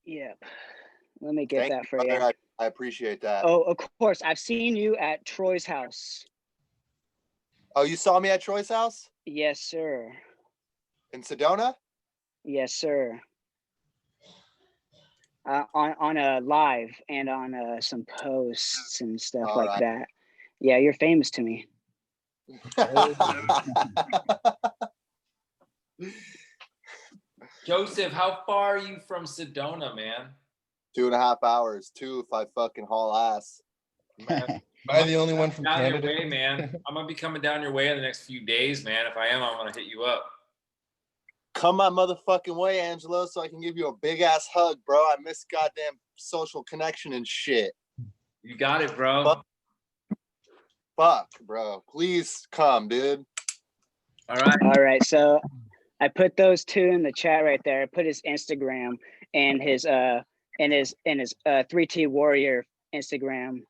Yep. Let me get Thank that you, for you. brother. I appreciate that. Oh, of course. I've seen you at Troy's house. Oh, you saw me at Troy's house Yes, sir. in Sedona? Yes, sir. On a live and on some posts and stuff All like right. that. Yeah, you're famous to me. Joseph, how far are you from Sedona, man? 2.5 hours. 2 if I fucking haul ass. Am I the only one from Down Canada? your way, man. I'm gonna be coming down your way in the next few days, man. If I am, I'm gonna hit you up. Come my motherfucking way, Angelo, so I can give you a big ass hug, bro. I miss goddamn social connection and shit. You got it, bro. Fuck, bro. Please come, dude. All right. All right. So I put those two in the chat right there. I put his Instagram and his 3T Warrior Instagram.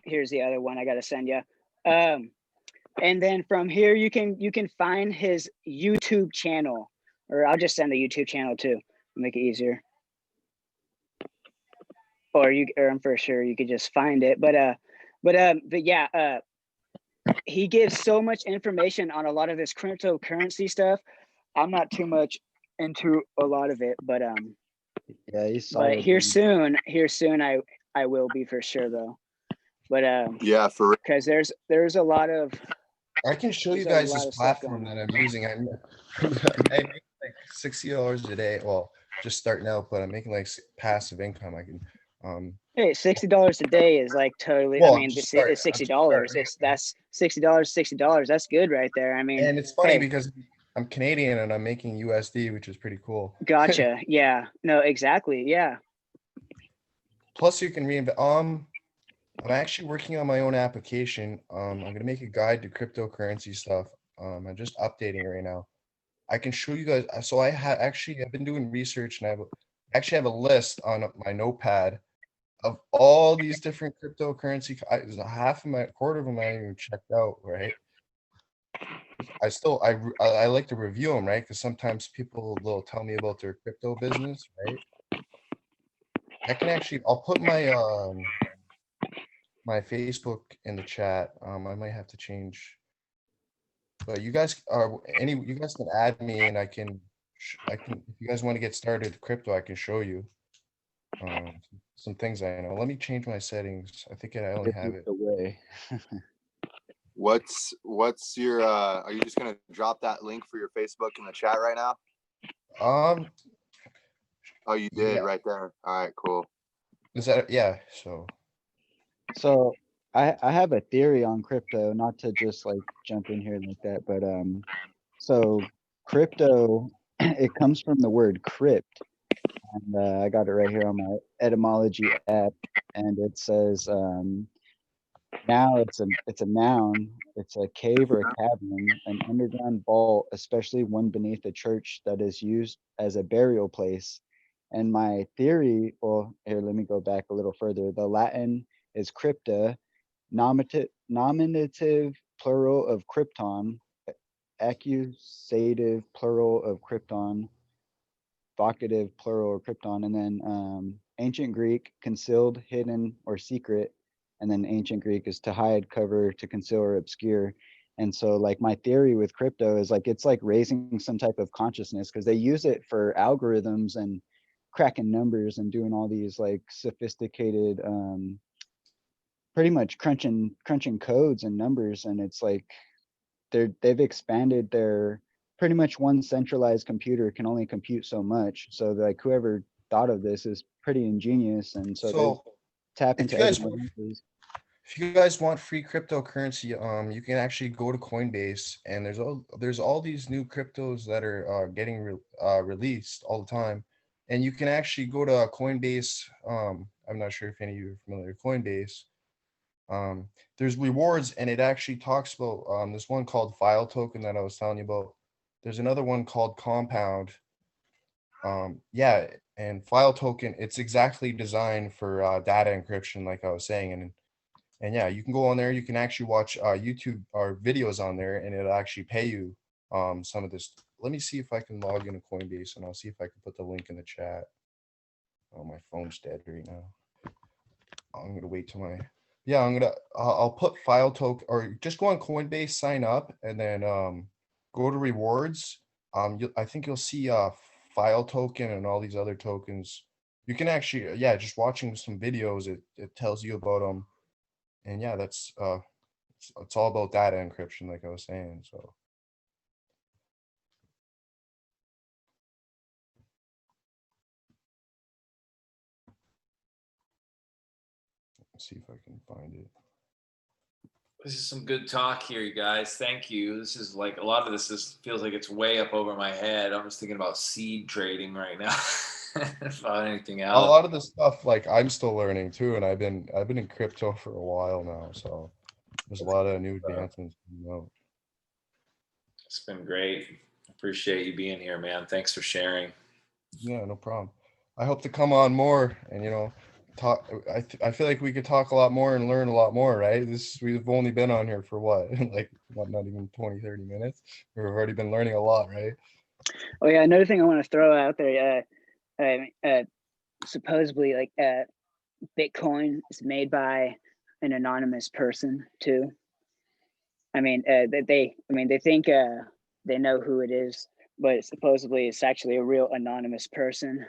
Here's the other one I gotta send you. And then from here you can find his YouTube channel, or I'll just send the YouTube channel too, make it easier. Or I'm for sure you could just find it. But yeah, he gives so much information on a lot of this cryptocurrency stuff. I'm not too much into a lot of it, but Yeah, he's but solid. here dude. soon I will be for sure though. But Yeah, for real. because there's a lot of I can show you There's a guys lot this of stuff platform going that I'm using. I make like $60 a day. Well, just starting out, but I'm making like passive income. I can hey, $60 a day is like totally. Well, I mean, I'm just it's starting. $60. That's $60. That's good right there. I mean, And it's funny hey, because I'm Canadian and I'm making USD, which is pretty cool. gotcha. Yeah. No, exactly. Yeah. Plus, you can reinvest. I'm actually working on my own application. I'm gonna make a guide to cryptocurrency stuff. I'm just updating it right now. I can show you guys. So I've been doing research and actually have a list on my notepad of all these different cryptocurrency. Quarter of them I haven't even checked out, right? I like to review them, right? Because sometimes people will tell me about their crypto business, right? I'll put my Facebook in the chat. I might have to change, but you guys can add me and I can if you guys want to get started with crypto, I can show you some things I know. Let me change my settings. I think I only have it. Away. What's your are you just gonna drop that link for your Facebook in the chat right now? Oh, you did yeah. right there. All right, cool. Is that, yeah, So I have a theory on crypto, not to just like jump in here like that, but so crypto, it comes from the word crypt, and I got it right here on my etymology app, and it says now it's a noun. It's a cave or a cavern, an underground vault, especially one beneath a church that is used as a burial place. And my theory, well, here, let me go back a little further. The Latin is crypta, nominative plural of krypton, accusative plural of krypton, vocative plural of krypton, and then ancient Greek, concealed, hidden, or secret, and then ancient Greek is to hide, cover, to conceal, or obscure. And so like my theory with crypto is like it's like raising some type of consciousness, because they use it for algorithms and cracking numbers and doing all these like sophisticated pretty much crunching codes and numbers. And it's like they've expanded their, pretty much one centralized computer can only compute so much. So like whoever thought of this is pretty ingenious, and so they So tap if into you guys everyone's answers. if you guys want free cryptocurrency, you can actually go to Coinbase, and there's all these new cryptos that are getting released all the time, and you can actually go to Coinbase. I'm not sure if any of you are familiar with Coinbase. There's rewards, and it actually talks about this one called File Token that I was telling you about. There's another one called Compound. Yeah, and File Token, it's exactly designed for data encryption, like I was saying, and yeah, you can go on there. You can actually watch YouTube or videos on there, and it'll actually pay you some of this. Let me see if I can log into Coinbase, and I'll see if I can put the link in the chat. Oh, my phone's dead right now. I'm gonna wait till my, yeah, I'll put File Token, or just go on Coinbase, sign up, and then go to rewards. I think you'll see File Token and all these other tokens. You can actually, yeah, just watching some videos, it tells you about them. And yeah, that's it's all about data encryption, like I was saying. So let's see if I can find it. This is some good talk here, you guys. Thank you. This is like, a lot of this feels like it's way up over my head. I'm just thinking about seed trading right now. About anything A else. lot of this stuff, like I'm still learning too, and I've been in crypto for a while now. So there's a lot of new advancements. It's been great. Appreciate you being here, man. Thanks for sharing. Yeah, no problem. I hope to come on more and talk. I feel like we could talk a lot more and learn a lot more, right? We've only been on here for what, like what, not even 20-30 minutes. We've already been learning a lot, right? Oh yeah, another thing I want to throw out there, supposedly like Bitcoin is made by an anonymous person too. I mean, they think they know who it is, but supposedly it's actually a real anonymous person.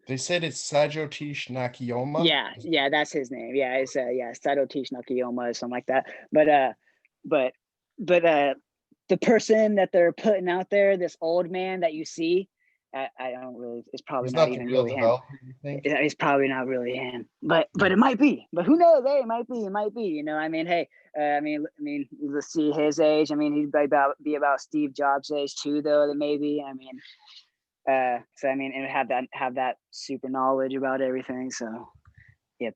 They said it's Satoshi Nakayama. Yeah, that's his name. Yeah, it's Satoshi Nakayama or something like that. But the person that they're putting out there, this old man that you see, I don't really. It's probably He's not not the even real really him. developer, you think? It's probably not really him, but it might be. But who knows? Hey, it might be. It might be. You know, I mean, hey, I mean, let's see his age. I mean, he'd be about Steve Jobs' age too, though. Maybe. I mean, so I mean, and have that super knowledge about everything. So, yep.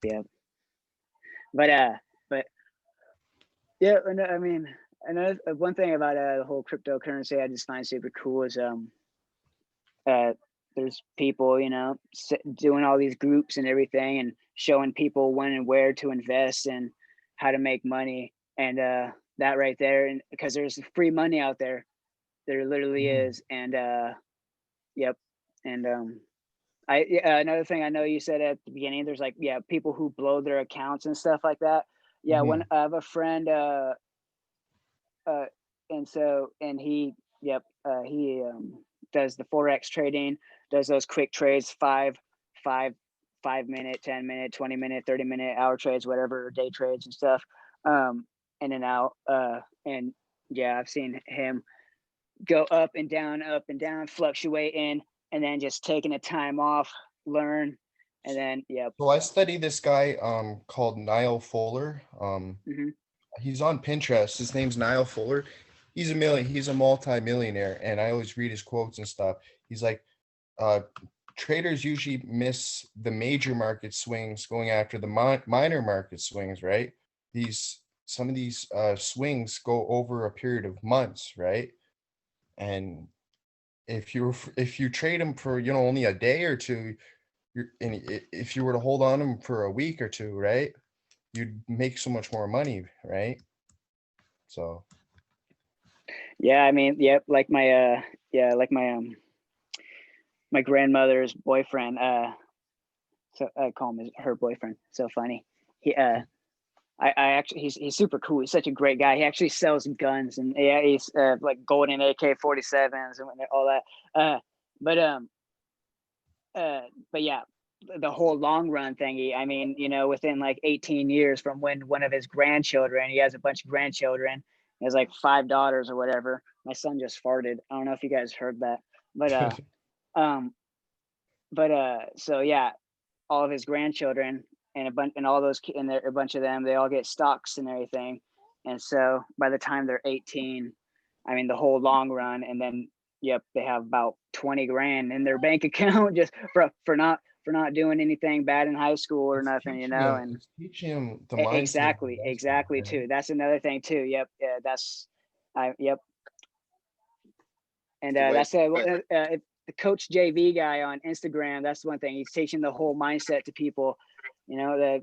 But yeah, and I mean, another one thing about the whole cryptocurrency I just find super cool is there's people, doing all these groups and everything and showing people when and where to invest and how to make money. And that right there, and because there's free money out there, there literally is. And yep. And another thing I know you said at the beginning, there's like, people who blow their accounts and stuff like that. Yeah, when I have a friend, and he does the Forex trading, does those quick trades, 5 minute, 10 minute, 20 minute, 30 minute, hour trades, whatever, day trades and stuff, in and out. And yeah, I've seen him go up and down, fluctuating, and then just taking a time off, learn, And then, yep. So I study this guy called Niall Fuller. Mhm. He's on Pinterest. His name's Niall Fuller. He's a multi-millionaire, and I always read his quotes and stuff. He's like, traders usually miss the major market swings going after the minor market swings, right? Some of these swings go over a period of months, right? And if you trade them for only a day or two, if you were to hold on them for a week or two, right, you'd make so much more money, right? So Yeah, I mean, yep, like my my grandmother's boyfriend, so I call him her boyfriend. So funny. I actually, he's super cool. He's such a great guy. He actually sells guns, and yeah, he's like golden AK-47s and all that. But yeah, the whole long run thingy. I mean, within like 18 years from when one of his grandchildren, he has a bunch of grandchildren. He has like 5 daughters or whatever. My son just farted. I don't know if you guys heard that, so yeah, all of his grandchildren and a bunch of them, they all get stocks and everything. And so by the time they're 18, I mean, the whole long run, and then, yep, they have about 20 grand in their bank account just for not doing anything bad in high school or nothing, and teaching him the mindset. Exactly too. That's another thing too. Yep. Yep. And that's the Coach JV guy on Instagram. That's one thing. He's teaching the whole mindset to people, that,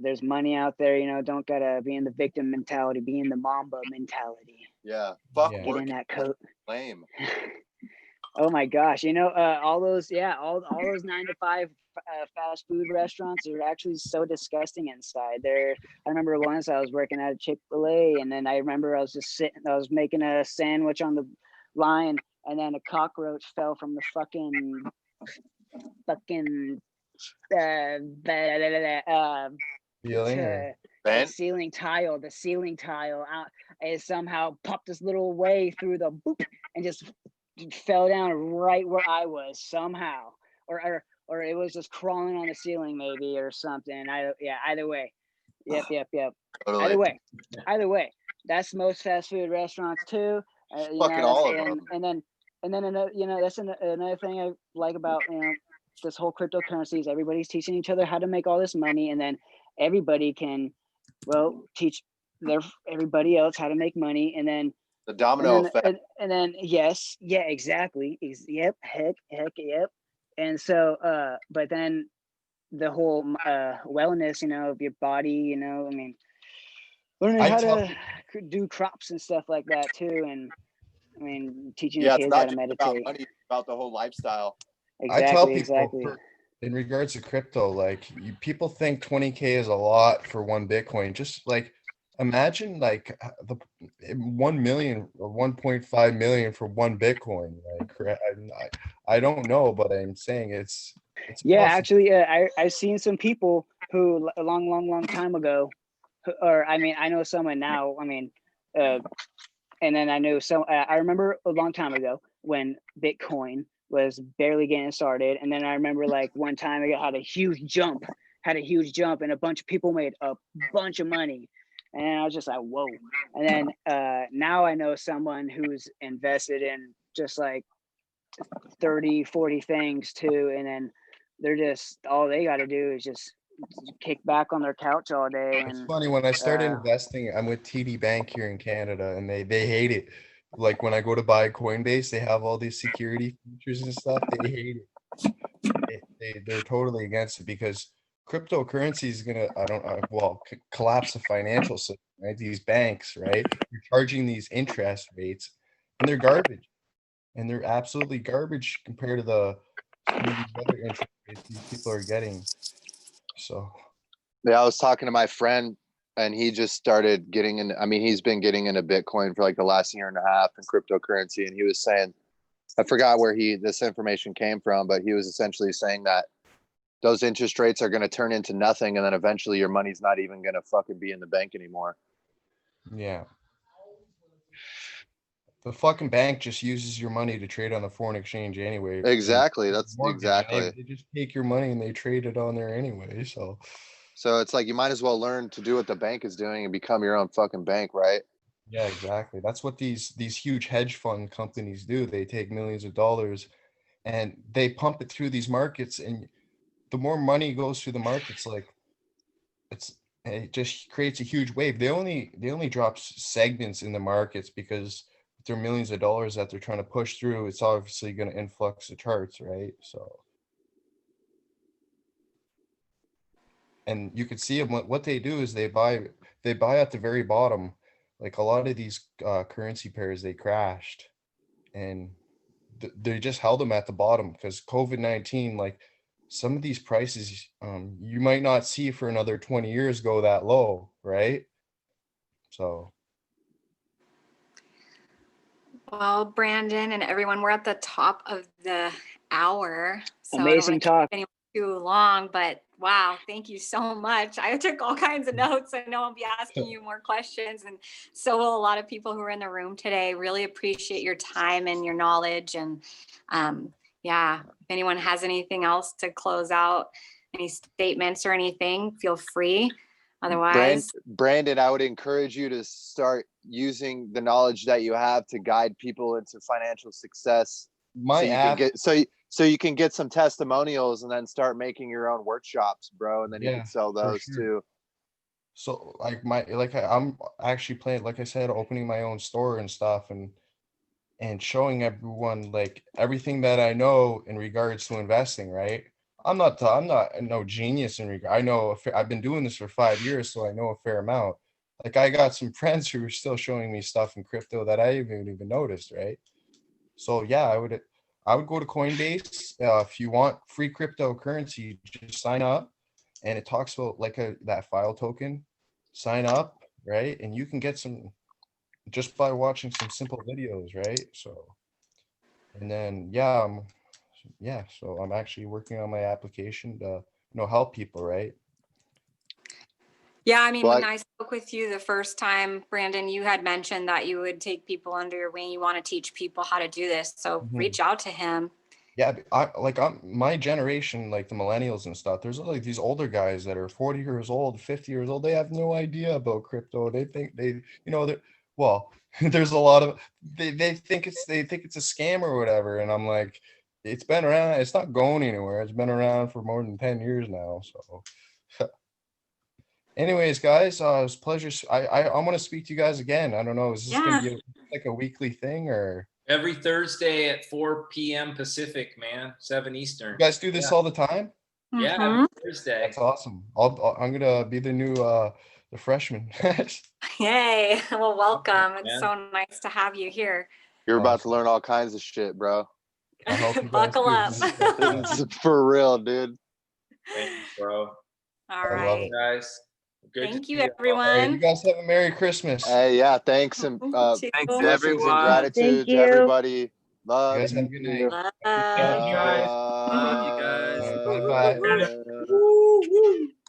there's money out there, don't gotta be in the victim mentality, be in the Mamba mentality. Yeah. Fuck. Get in that coat. Lame. Oh my gosh. All those 9 to 5 fast food restaurants are actually so disgusting inside there. I remember once I was working at a Chick-fil-A, and then I remember I was making a sandwich on the line, and then a cockroach fell from the fucking ceiling tile out. It somehow popped this little way through the boop and just fell down right where I was somehow, or it was just crawling on the ceiling maybe or something. Either way. Yep. Totally. Either way, that's most fast food restaurants too. Fucking all of them. And then that's another thing I like about this whole cryptocurrencies. Everybody's teaching each other how to make all this money, and then everybody can teach everybody else how to make money, and then the domino effect. And then yes, yeah, exactly. Yep, heck, yep. And so, but then the whole wellness, of your body, I mean, learning how to do crops and stuff like that too, and I mean, teaching your kids how to meditate. About money, about the whole lifestyle. Exactly. I tell people in regards to crypto, like people think 20K is a lot for one Bitcoin. Just like imagine like the 1 million or 1.5 million for one Bitcoin. Like I don't know, but I'm saying it's yeah, possible. actually, I've seen some people who a long time ago, or I mean, I know someone now. I mean, and then I know I remember a long time ago when Bitcoin was barely getting started, and then I remember like one time it had a huge jump, and a bunch of people made a bunch of money. And I was just like, whoa. And then now I know someone who's invested in just like 30, 40 things too. And then they're just, all they got to do is just kick back on their couch all day. It's funny, when I started investing, I'm with TD Bank here in Canada, and they hate it. Like when I go to buy Coinbase, they have all these security features and stuff. They hate it. They're totally against it because cryptocurrency is gonna collapse the financial system, right? These banks, right? You're charging these interest rates, and they're garbage, and they're absolutely garbage compared to some of these other interest rates these people are getting. So yeah, I was talking to my friend, and he just started getting in. I mean, he's been getting into Bitcoin for like the last year and a half and cryptocurrency, and he was saying, I forgot where this information came from, but he was essentially saying that those interest rates are going to turn into nothing, and then eventually your money's not even going to fucking be in the bank anymore. Yeah. the fucking bank just uses your money to trade on the foreign exchange anyway. Exactly. That's Mortgage, and exactly. they just take your money and they trade it on there anyway. So it's like you might as well learn to do what the bank is doing and become your own fucking bank, right? yeah, exactly. That's what these huge hedge fund companies do. They take millions of dollars and they pump it through these markets, and the more money goes through the markets, like it just creates a huge wave. They only drop segments in the markets because they're millions of dollars that they're trying to push through. It's obviously going to influx the charts, right? So, and you could see them. What they do is they buy at the very bottom. Like a lot of these currency pairs, they crashed, and they just held them at the bottom because COVID-19, like some of these prices, you might not see for another 20 years go that low, right? So Well, Brandon and everyone, we're at the top of the hour. So Amazing I don't talk. want to keep anyone too long, but wow, thank you so much. I took all kinds of notes. I know I'll be asking you more questions, and so will a lot of people who are in the room today. Really appreciate your time and your knowledge. And yeah, if anyone has anything else to close out, any statements or anything, feel free. Otherwise, Brandon, I would encourage you to start using the knowledge that you have to guide people into financial success. my app, So you can get some testimonials and then start making your own workshops, bro. And then you Yeah, can sell for those sure. too. So like I'm actually planning, like I said, opening my own store and stuff, and showing everyone like everything that I know in regards to investing, right? I'm not no genius in regard. I know I've been doing this for 5 years, so I know a fair amount. Like I got some friends who are still showing me stuff in crypto that I haven't even noticed, right? So yeah, I would go to Coinbase. If you want free cryptocurrency, just sign up, and it talks about like that file token. Sign up, right? And you can get some just by watching some simple videos, right? So, and then yeah, so I'm actually working on my application to help people, right? yeah, I mean, Well, when I spoke with you the first time, Brandon, you had mentioned that you would take people under your wing. You want to teach people how to do this. So Mhm. reach out to him. Yeah, I'm my generation, like the millennials and stuff. There's like these older guys that are 40 years old, 50 years old. They have no idea about crypto. They think that well, there's a lot of they think it's a scam or whatever. And I'm like, it's been around. It's not going anywhere. It's been around for more than 10 years now. So, anyways, guys, it's a pleasure. I want to speak to you guys again. I don't know. Is this gonna be like a weekly thing or? Every Thursday at 4 p.m. Pacific, man, 7 Eastern. You guys do this all the time? Yeah, Mhm. every Thursday. That's awesome. I'm gonna be the new the freshman. Yay. Well, welcome. It's Man. so nice to have you here. you're about to Awesome. learn all kinds of shit, bro. I hope you guys Buckle do. up. This is for real, dude. Thanks, bro. All I love right. it. Guys, good to Thank see you, all. All right, you everyone. guys have a Merry Christmas. Hey, yeah, thanks and Thanks, Thanks, blessings everyone. and gratitude to you. everybody. You Love guys have a good night. Love. Thank you, guys. Love you guys. Bye-bye.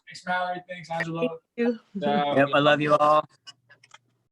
Thanks, Mallory. Thanks, Angelo. Ciao. Yep, I love you all.